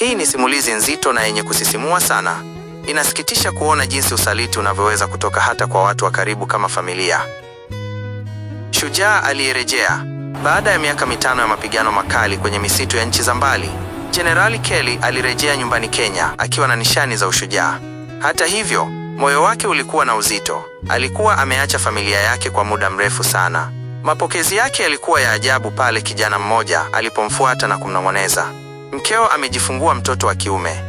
Hii ni simulizi nzito na yenye kusisimua sana. Inasikitisha kuona jinsi usaliti unavyoweza kutoka hata kwa watu wa karibu kama familia. Shujaa aliyerejea. Baada ya miaka 5 ya mapigano makali kwenye misitu ya nchi za mbali, Jenerali Kelly alirejea nyumbani Kenya akiwa na nishani za ushujaa. Hata hivyo, moyo wake ulikuwa na uzito. Alikuwa ameacha familia yake kwa muda mrefu sana. Mapokezi yake yalikuwa ya ajabu pale kijana mmoja alipomfuata na kumnong'oneza, "Mkeo amejifungua mtoto wa kiume."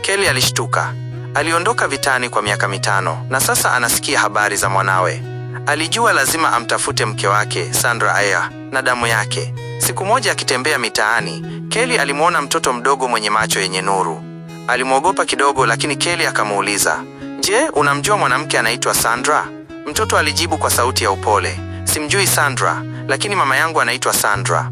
Kelly alishtuka. Aliondoka vitani kwa miaka 5 na sasa anasikia habari za mwanawe. Alijua lazima amtafute mke wake, Sandra Aya, na damu yake. Siku moja akitembea mitaani, Kelly alimuona mtoto mdogo mwenye macho yenye nuru. Alimwogopa kidogo, lakini Kelly akamuuliza, "Je, unamjua mwanamke anaitwa Sandra?" Mtoto alijibu kwa sauti ya upole, "Simjui Sandra, lakini mama yangu anaitwa Sandra."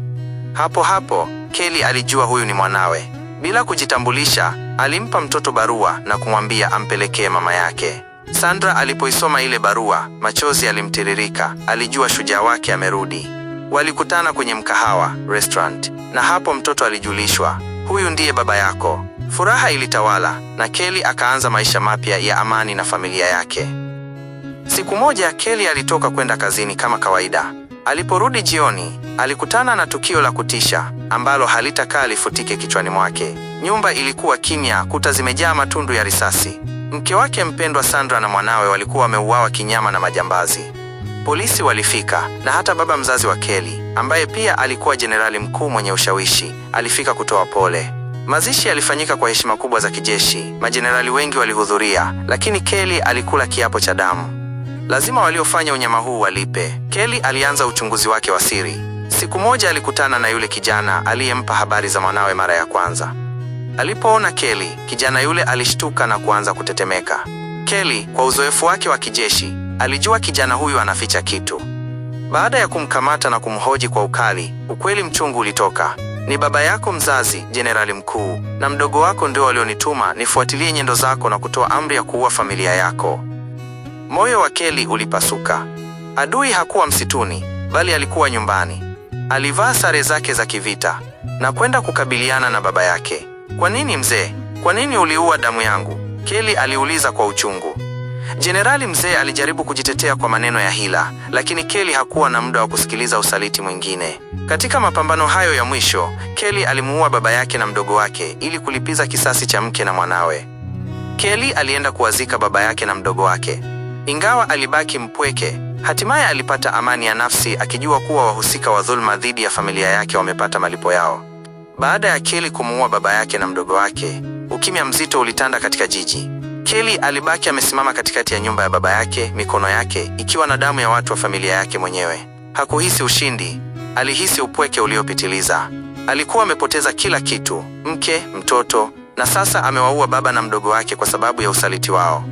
Hapo hapo, Kelly alijua huyu ni mwanawe. Bila kujitambulisha, alimpa mtoto barua na kumwambia ampelekee mama yake. Sandra alipoisoma ile barua, machozi yalimtiririka. Alijua shujaa wake amerudi. Walikutana kwenye mkahawa, restaurant, na hapo mtoto alijulishwa, "Huyu ndiye baba yako." Furaha ilitawala na Kelly akaanza maisha mapya ya amani na familia yake. Siku moja Kelly alitoka kwenda kazini kama kawaida. Aliporudi jioni, alikutana na tukio la kutisha ambalo halitakaa lifutike kichwani mwake. Nyumba ilikuwa kimya, kuta zimejaa matundu ya risasi. Mke wake mpendwa Sandra na mwanawe walikuwa wameuawa kinyama na majambazi. Polisi walifika na hata baba mzazi wa Kelly, ambaye pia alikuwa jenerali mkuu mwenye ushawishi, alifika kutoa pole. Mazishi yalifanyika kwa heshima kubwa za kijeshi. Majenerali wengi walihudhuria, lakini Kelly alikula kiapo cha damu. Lazima waliofanya unyama huu walipe. Kelly alianza uchunguzi wake wa siri. Siku moja alikutana na yule kijana aliyempa habari za mwanawe mara ya kwanza. Alipoona Kelly, kijana yule alishtuka na kuanza kutetemeka. Kelly, kwa uzoefu wake wa kijeshi, alijua kijana huyu anaficha kitu. Baada ya kumkamata na kumhoji kwa ukali, ukweli mchungu ulitoka. "Ni baba yako mzazi, jenerali mkuu, na mdogo wako ndio walionituma nifuatilie nyendo zako na kutoa amri ya kuua familia yako." Moyo wa Kelly ulipasuka. Adui hakuwa msituni, bali alikuwa nyumbani. Alivaa sare zake za kivita na kwenda kukabiliana na baba yake. "Kwa nini mzee? Kwa nini uliua damu yangu?" Kelly aliuliza kwa uchungu. Jenerali mzee alijaribu kujitetea kwa maneno ya hila, lakini Kelly hakuwa na muda wa kusikiliza usaliti mwingine. Katika mapambano hayo ya mwisho, Kelly alimuua baba yake na mdogo wake ili kulipiza kisasi cha mke na mwanawe. Kelly alienda kuwazika baba yake na mdogo wake. Ingawa alibaki mpweke, hatimaye alipata amani ya nafsi akijua kuwa wahusika wa dhulma dhidi ya familia yake wamepata malipo yao. Baada ya Kelly kumuua baba yake na mdogo wake, ukimya mzito ulitanda katika jiji. Kelly alibaki amesimama katikati ya nyumba ya baba yake, mikono yake ikiwa na damu ya watu wa familia yake mwenyewe. Hakuhisi ushindi, alihisi upweke uliopitiliza. Alikuwa amepoteza kila kitu, mke, mtoto, na sasa amewaua baba na mdogo wake kwa sababu ya usaliti wao.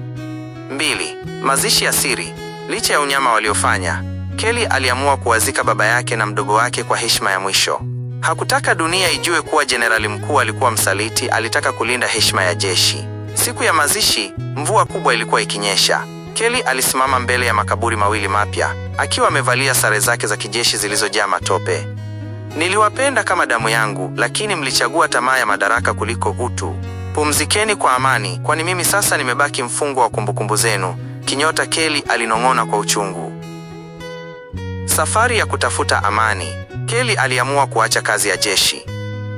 2. Mazishi ya siri. Licha ya unyama waliofanya, Kelly aliamua kuwazika baba yake na mdogo wake kwa heshima ya mwisho. Hakutaka dunia ijue kuwa jenerali mkuu alikuwa msaliti, alitaka kulinda heshima ya jeshi. Siku ya mazishi, mvua kubwa ilikuwa ikinyesha. Kelly alisimama mbele ya makaburi mawili mapya, akiwa amevalia sare zake za kijeshi zilizojaa matope. "Niliwapenda kama damu yangu, lakini mlichagua tamaa ya madaraka kuliko utu. Pumzikeni kwa amani, kwani mimi sasa nimebaki mfungwa wa kumbukumbu zenu." Kinyota Kelly alinong'ona kwa uchungu. Safari ya kutafuta amani. Kelly aliamua kuacha kazi ya jeshi.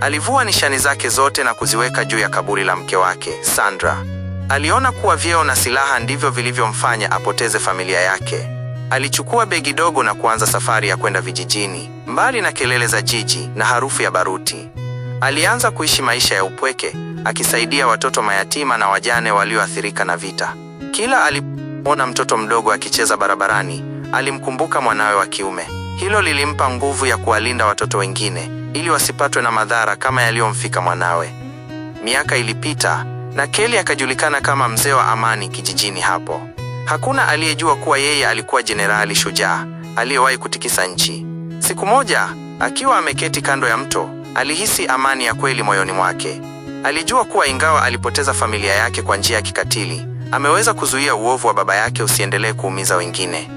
Alivua nishani zake zote na kuziweka juu ya kaburi la mke wake, Sandra. Aliona kuwa vyeo na silaha ndivyo vilivyomfanya apoteze familia yake. Alichukua begi dogo na kuanza safari ya kwenda vijijini, mbali na kelele za jiji na harufu ya baruti. Alianza kuishi maisha ya upweke, akisaidia watoto mayatima na wajane walioathirika na vita. Kila alipoona mtoto mdogo akicheza barabarani, alimkumbuka mwanawe wa kiume. Hilo lilimpa nguvu ya kuwalinda watoto wengine ili wasipatwe na madhara kama yaliyomfika mwanawe. Miaka ilipita na Kelly akajulikana kama mzee wa amani kijijini hapo. Hakuna aliyejua kuwa yeye alikuwa jenerali shujaa aliyewahi kutikisa nchi. Siku moja, akiwa ameketi kando ya mto, alihisi amani ya kweli moyoni mwake. Alijua kuwa ingawa alipoteza familia yake kwa njia ya kikatili, ameweza kuzuia uovu wa baba yake usiendelee kuumiza wengine.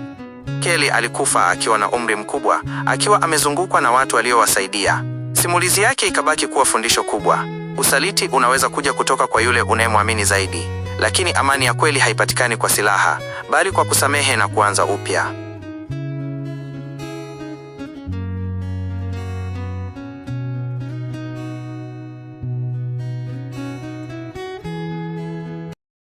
Kelly alikufa akiwa na umri mkubwa, akiwa amezungukwa na watu waliowasaidia. Simulizi yake ikabaki kuwa fundisho kubwa. Usaliti unaweza kuja kutoka kwa yule unayemwamini zaidi, lakini amani ya kweli haipatikani kwa silaha, bali kwa kusamehe na kuanza upya.